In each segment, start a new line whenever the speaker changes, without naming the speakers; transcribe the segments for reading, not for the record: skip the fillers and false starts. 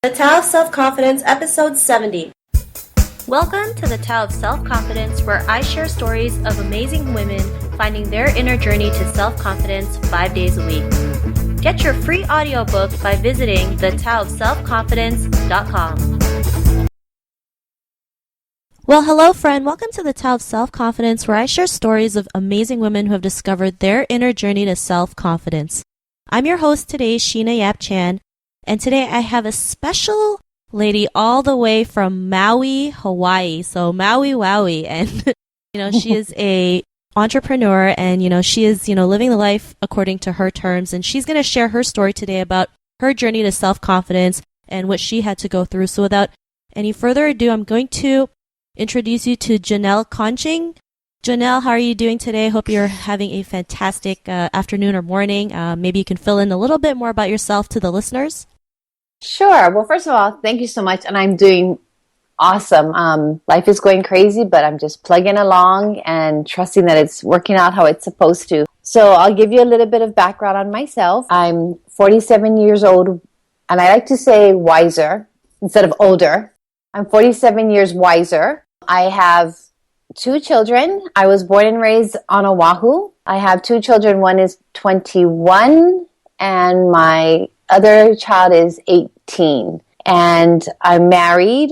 The Tao of Self-Confidence, Episode 70.
Welcome to the Tao of Self-Confidence, where I share stories of amazing women finding their inner journey to self-confidence 5 days a week. Get your free audiobook by visiting thetaoofselfconfidence.com. Well, hello friend. Welcome to the Tao of Self-Confidence, where I share stories of amazing women who have discovered their inner journey to self-confidence. I'm your host today, Sheena Yap Chan. And today I have a special lady all the way from Maui, Hawaii. So Maui Wowie. And, she is a entrepreneur and, she is, living the life according to her terms. And she's going to share her story today about her journey to self-confidence and what she had to go through. So without any further ado, I'm going to introduce you to Johnelle Conching. Johnelle, how are you doing today? Hope you're having a fantastic afternoon or morning. Maybe you can fill in a little bit more about yourself to the listeners.
Sure. Well, first of all, thank you so much. And I'm doing awesome. Life is going crazy, but I'm just plugging along and trusting that it's working out how it's supposed to. So I'll give you a little bit of background on myself. I'm 47 years old, and I like to say wiser instead of older. I'm 47 years wiser. I have 2 children. I was born and raised on Oahu. I have 2 children. One is 21, and my other child is 18. And I'm married.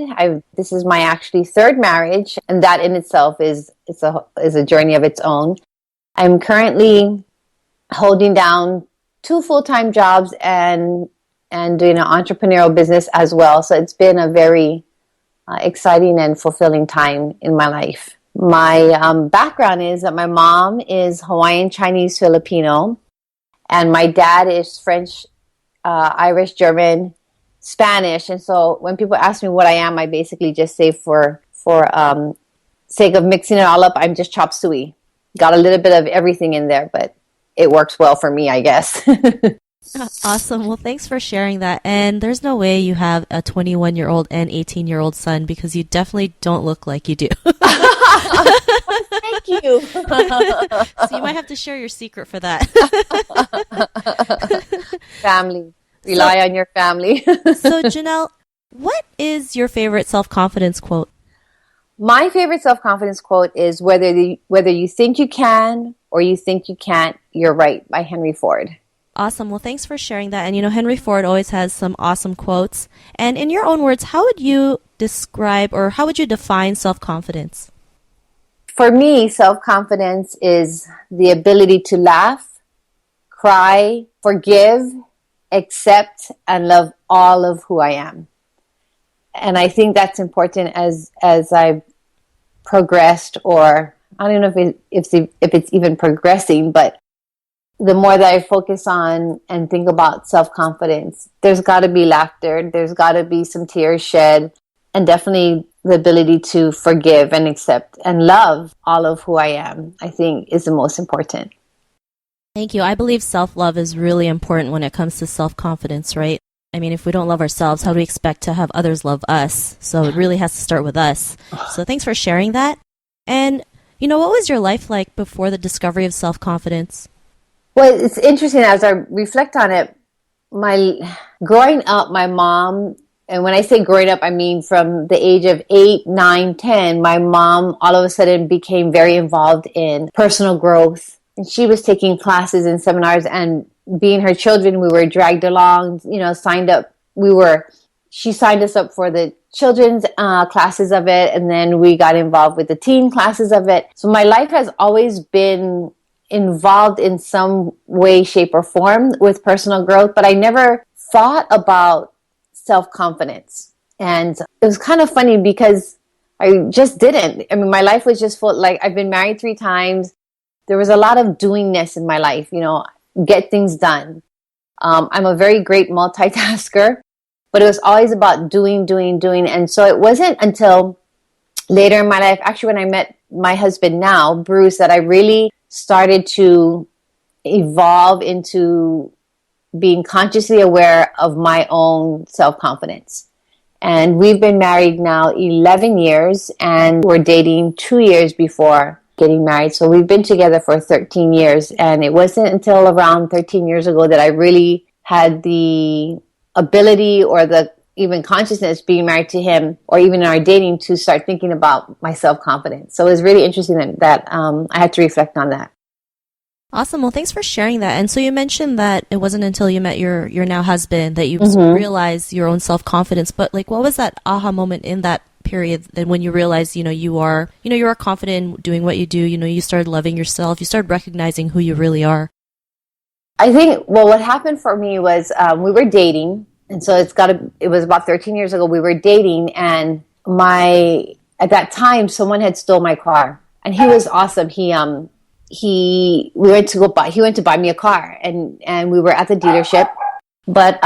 This is my actually 3rd marriage, and that in itself is a journey of its own. I'm currently holding down 2 full-time jobs and doing an entrepreneurial business as well. So it's been a very exciting and fulfilling time in my life. My background is that my mom is Hawaiian, Chinese, Filipino, and my dad is French, Irish, German, Spanish. And so when people ask me what I am, I basically just say for sake of mixing it all up, I'm just chop suey. Got a little bit of everything in there, but it works well for me, I guess.
Awesome. Well, thanks for sharing that. And there's no way you have a 21-year-old and 18-year-old son, because you definitely don't look like you do.
Thank you.
So you might have to share your secret for that.
Family. Rely on your family.
So Johnelle, what is your favorite self-confidence quote?
My favorite self-confidence quote is whether you think you can or you think you can't, you're right, by Henry Ford.
Awesome. Well, thanks for sharing that. And Henry Ford always has some awesome quotes. And in your own words, how would you describe or how would you define self-confidence?
For me, self-confidence is the ability to laugh, cry, forgive, accept, and love all of who I am. And I think that's important as I've progressed, or I don't know if it's even progressing, but the more that I focus on and think about self-confidence, there's got to be laughter, there's got to be some tears shed, and definitely the ability to forgive and accept and love all of who I am, I think is the most important.
Thank you. I believe self-love is really important when it comes to self-confidence, right? I mean, if we don't love ourselves, how do we expect to have others love us? So it really has to start with us. So thanks for sharing that. And, what was your life like before the discovery of self-confidence?
Well, it's interesting as I reflect on it. Growing up, my mom, and when I say growing up, I mean from the age of 8, 9, 10, my mom all of a sudden became very involved in personal growth. And she was taking classes and seminars, and being her children, we were dragged along, signed up. She signed us up for the children's classes of it, and then we got involved with the teen classes of it. So my life has always been involved in some way, shape, or form with personal growth, but I never thought about self-confidence. And it was kind of funny because I just didn't. I mean, my life was just full. Like, I've been married 3 times. There was a lot of doingness in my life, get things done. I'm a very great multitasker, but it was always about doing. And so it wasn't until later in my life, actually when I met my husband now, Bruce, that I really started to evolve into being consciously aware of my own self-confidence. And we've been married now 11 years, and we're dating 2 years before getting married. So we've been together for 13 years. And it wasn't until around 13 years ago that I really had the ability or the even consciousness being married to him or even in our dating to start thinking about my self-confidence. So it was really interesting that I had to reflect on that.
Awesome. Well, thanks for sharing that. And so you mentioned that it wasn't until you met your now husband that you realized your own self-confidence. But like, what was that aha moment in that period then when you realized, you are confident in doing what you do, you started loving yourself, you started recognizing who you really are?
I think, well, what happened for me was we were dating. And so it was about 13 years ago. We were dating, and at that time, someone had stole my car, and he was awesome. He went to buy me a car, and we were at the dealership, but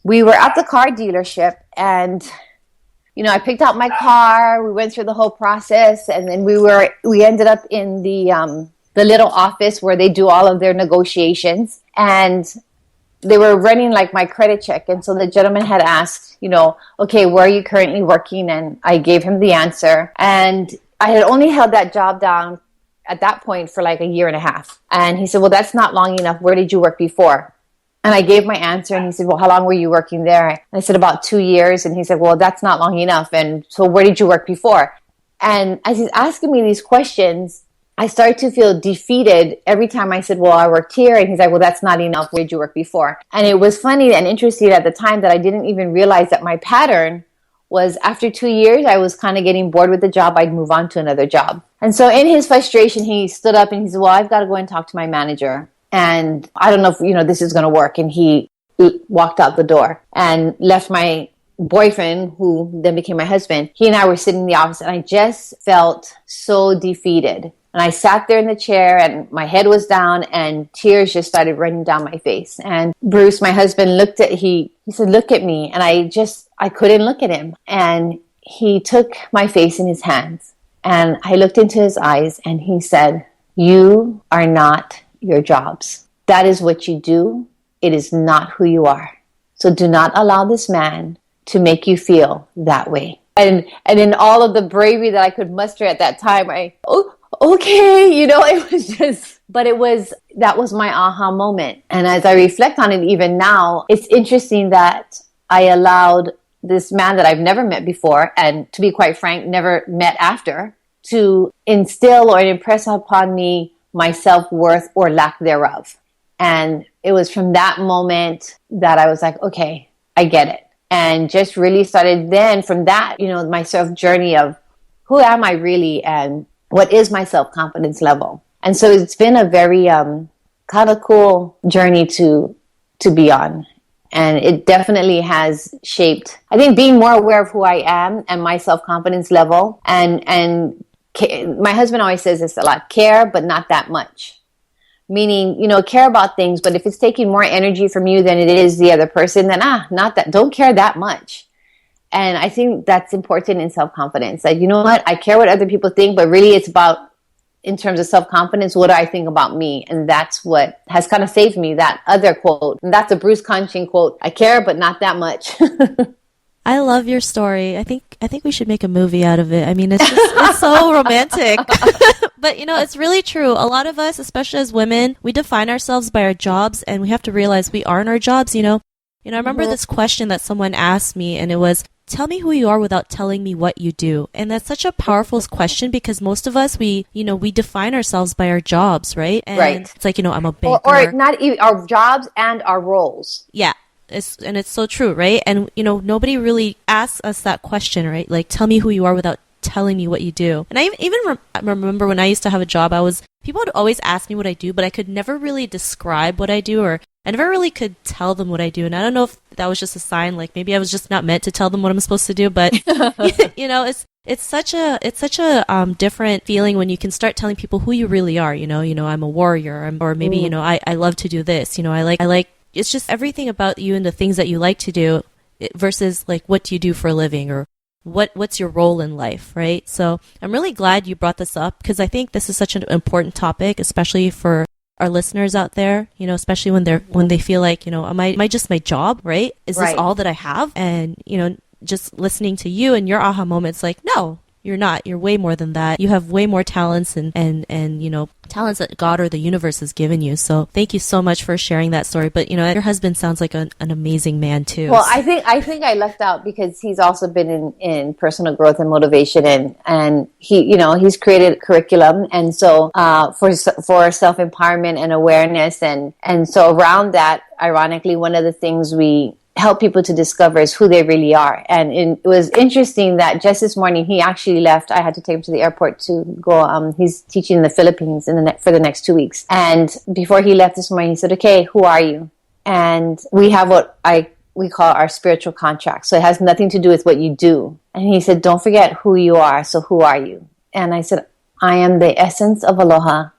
we were at the car dealership, and I picked out my car. We went through the whole process, and then we ended up in the little office where they do all of their negotiations, and they were running like my credit check. And so the gentleman had asked, okay, where are you currently working? And I gave him the answer, and I had only held that job down at that point for like a year and a half. And he said, well, that's not long enough. Where did you work before? And I gave my answer, and he said, well, how long were you working there? And I said, about 2 years. And he said, well, that's not long enough. And so where did you work before? And as he's asking me these questions, I started to feel defeated every time I said, well, I worked here. And he's like, well, that's not enough. Where did you work before? And it was funny and interesting at the time that I didn't even realize that my pattern was after 2 years, I was kind of getting bored with the job. I'd move on to another job. And so in his frustration, he stood up and he said, well, I've got to go and talk to my manager. And I don't know if, this is going to work. And he walked out the door and left my boyfriend, who then became my husband. He and I were sitting in the office, and I just felt so defeated. And I sat there in the chair, and my head was down, and tears just started running down my face. And Bruce, my husband, he said, look at me. And I couldn't look at him. And he took my face in his hands, and I looked into his eyes, and he said, you are not your jobs. That is what you do. It is not who you are. So do not allow this man to make you feel that way. And in all of the bravery that I could muster at that time, okay, it was just, but that was my aha moment. And as I reflect on it even now, it's interesting that I allowed this man that I've never met before, and to be quite frank, never met after, to instill or impress upon me my self-worth or lack thereof. And it was from that moment that I was like, okay, I get it. And just really started then from that, my self journey of who am I really and what is my self-confidence level. And so it's been a very kind of cool journey to be on. And it definitely has shaped, I think, being more aware of who I am and my self-confidence level. And my husband always says this a lot, care, but not that much. Meaning, care about things, but if it's taking more energy from you than it is the other person, then not that, don't care that much. And I think that's important in self-confidence. Like, you know what? I care what other people think, but really it's about, in terms of self-confidence, what do I think about me? And that's what has kind of saved me, that other quote. And that's a Bruce Conching quote. I care, but not that much.
I love your story. I think we should make a movie out of it. I mean, it's so romantic. But, it's really true. A lot of us, especially as women, we define ourselves by our jobs, and we have to realize we aren't our jobs, I remember this question that someone asked me, and it was, tell me who you are without telling me what you do. And that's such a powerful question, because most of us, we define ourselves by our jobs, right? And
right.
It's like, I'm a banker.
Or not even our jobs and our roles.
Yeah. It's so true, right? And, nobody really asks us that question, right? Like, tell me who you are without telling me what you do. And I even remember when I used to have a job, people would always ask me what I do, but I could never really describe what I do, or I never really could tell them what I do. And I don't know if that was just a sign, like maybe I was just not meant to tell them what I'm supposed to do, but it's such a different feeling when you can start telling people who you really are. I'm a warrior, or maybe, I love to do this. I like, it's just everything about you and the things that you like to do versus like, what do you do for a living, or what's your role in life, right? So I'm really glad you brought this up, because I think this is such an important topic, especially for our listeners out there, especially when they feel like, am I just my job, right? Is this all that I have? And, just listening to you and your aha moments, like, no, You're not. You're way more than that. You have way more talents and you know, talents that God or the universe has given you. So thank you so much for sharing that story. But, you know, your husband sounds like an amazing man too.
Well, I think I lucked out because he's also been in personal growth and motivation, and he, you know, he's created curriculum, and so for self-empowerment and awareness, and so around that, ironically, one of the things we help people to discover is who they really are. And it was interesting that just this morning he actually left. I had to take him to the airport to go. He's teaching in the Philippines for the next 2 weeks. And before he left this morning, he said, "Okay, who are you?" And we have what we call our spiritual contract. So it has nothing to do with what you do. And he said, "Don't forget who you are. So who are you?" And I said, "I am the essence of aloha.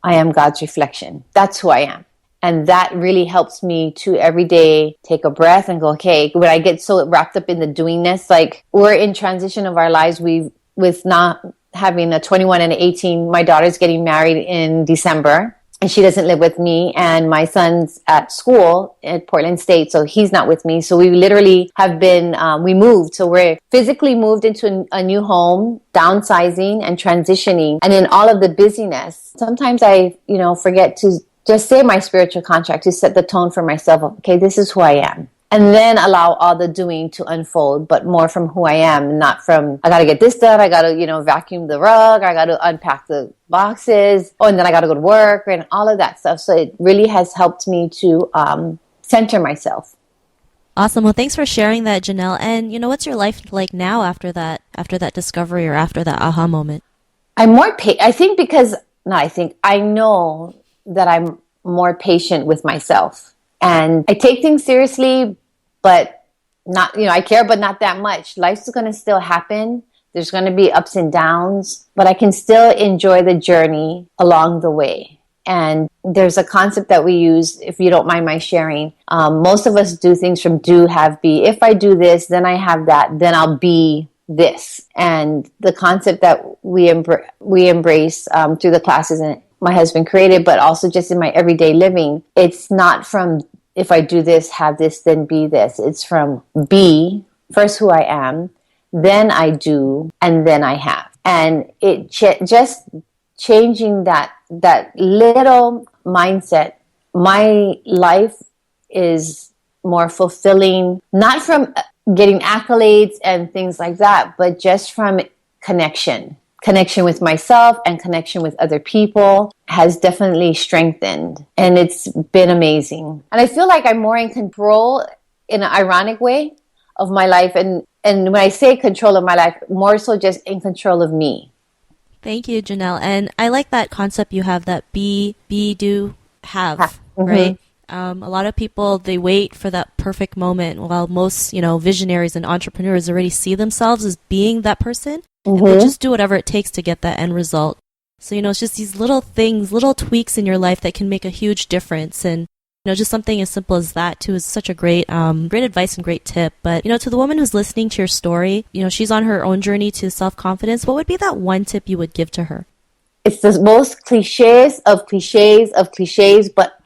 I am God's reflection. That's who I am." And that really helps me to every day take a breath and go, okay, when I get so wrapped up in the doingness, like we're in transition of our lives, with not having a 21 and an 18, my daughter's getting married in December and she doesn't live with me, and my son's at school at Portland State, so he's not with me. So we literally have been, we moved. So we're physically moved into a new home, downsizing and transitioning. And in all of the busyness, sometimes I, you know, forget to just say my spiritual contract, to set the tone for myself. Okay, this is who I am. And then allow all the doing to unfold, but more from who I am, not from, I got to get this done. I got to, you know, vacuum the rug. I got to unpack the boxes. Oh, and then I got to go to work and all of that stuff. So it really has helped me to center myself.
Awesome. Well, thanks for sharing that, Johnelle. And, you know, what's your life like now after that discovery or after that aha moment?
I'm more, I know that I'm more patient with myself, and I take things seriously, but not, you know, I care, but not that much. Life's going to still happen. There's going to be ups and downs, but I can still enjoy the journey along the way. And there's a concept that we use, if you don't mind my sharing. Most of us do things from do, have, be. If I do this, then I have that, then I'll be this. And the concept that we embrace through the classes and my husband created, but also just in my everyday living, it's not from if I do this, have this, then be this. It's from be, first who I am, then I do, and then I have. And it just changing that little mindset, my life is more fulfilling, not from getting accolades and things like that, but just from connection with myself and connection with other people has definitely strengthened, and it's been amazing. And I feel like I'm more in control in an ironic way of my life, and when I say control of my life, more so just in control of me.
Thank you, Johnelle. And I like that concept you have, that be, do, have,
Mm-hmm.
right? A lot of people, they wait for that perfect moment, while most, you know, visionaries and entrepreneurs already see themselves as being that person.
Mm-hmm.
They'll just do whatever it takes to get that end result. So, you know, it's just these little things, little tweaks in your life that can make a huge difference. And, you know, just something as simple as that, too, is such a great advice and great tip. But, you know, to the woman who's listening to your story, you know, she's on her own journey to self-confidence. What would be that one tip you would give to her?
It's the most cliches of cliches of cliches, but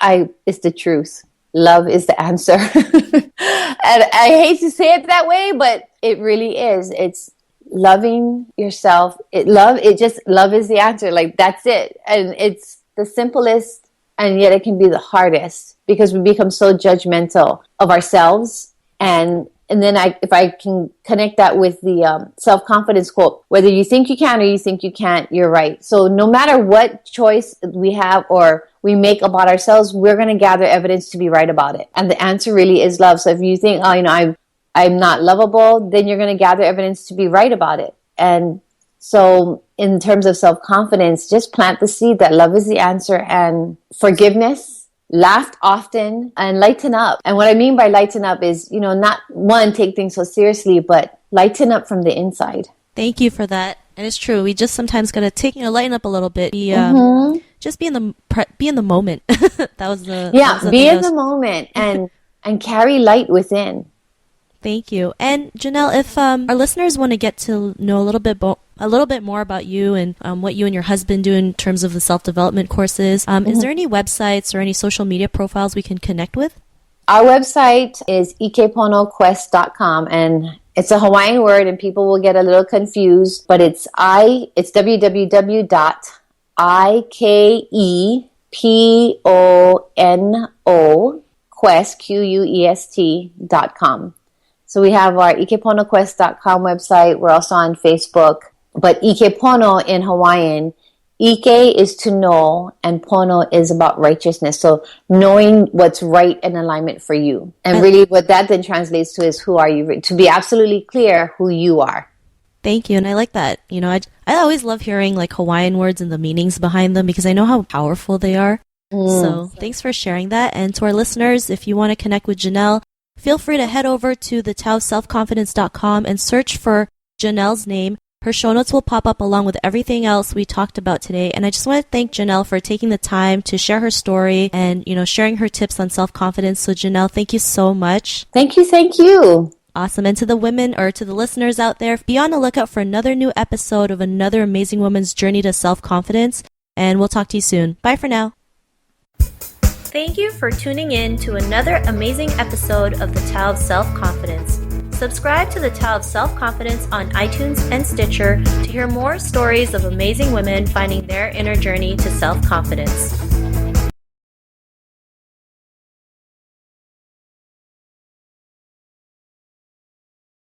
it's the truth. Love is the answer. And I hate to say it that way, but it really is. It's loving yourself. Love is the answer. Like, that's it. And it's the simplest, and yet it can be the hardest, because we become so judgmental of ourselves. And then if I can connect that with the self-confidence quote, whether you think you can or you think you can't, you're right. So no matter what choice we have or we make about ourselves, we're going to gather evidence to be right about it. And the answer really is love. So if you think, oh, you know, I'm not lovable, then you're going to gather evidence to be right about it. And so in terms of self-confidence, just plant the seed that love is the answer, and forgiveness, laugh often, and lighten up. And what I mean by lighten up is, you know, not one, take things so seriously, but lighten up from the inside.
Thank you for that. And it's true. We just sometimes got to lighten up a little bit. Just be in the moment. That was the
be in the moment and carry light within.
Thank you. And Johnelle, if our listeners want to get to know a little bit more about you and what you and your husband do in terms of the self-development courses, is there any websites or any social media profiles we can connect with?
Our website is ikeponoquest.com, and It's a Hawaiian word and people will get a little confused, but it's www.ikepono quest, quest.com. So we have our ikeponoquest.com website. We're also on Facebook. But ikepono in Hawaiian, Ike is to know, and pono is about righteousness. So knowing what's right and alignment for you. And really what that then translates to is who are you? To be absolutely clear who you are.
Thank you. And I like that. You know, I always love hearing like Hawaiian words and the meanings behind them because I know how powerful they are. So thanks for sharing that. And to our listeners, if you want to connect with Johnelle, feel free to head over to thetowselfconfidence.com and search for Johnelle's name. Her show notes will pop up along with everything else we talked about today. And I just want to thank Johnelle for taking the time to share her story and, you know, sharing her tips on self-confidence. So Johnelle, thank you so much.
Thank you. Thank you.
Awesome. And to the women or to the listeners out there, be on the lookout for another new episode of another amazing woman's journey to self-confidence. And we'll talk to you soon. Bye for now.
Thank you for tuning in to another amazing episode of The Tao of Self-Confidence. Subscribe to The Tao of Self-Confidence on iTunes and Stitcher to hear more stories of amazing women finding their inner journey to self-confidence.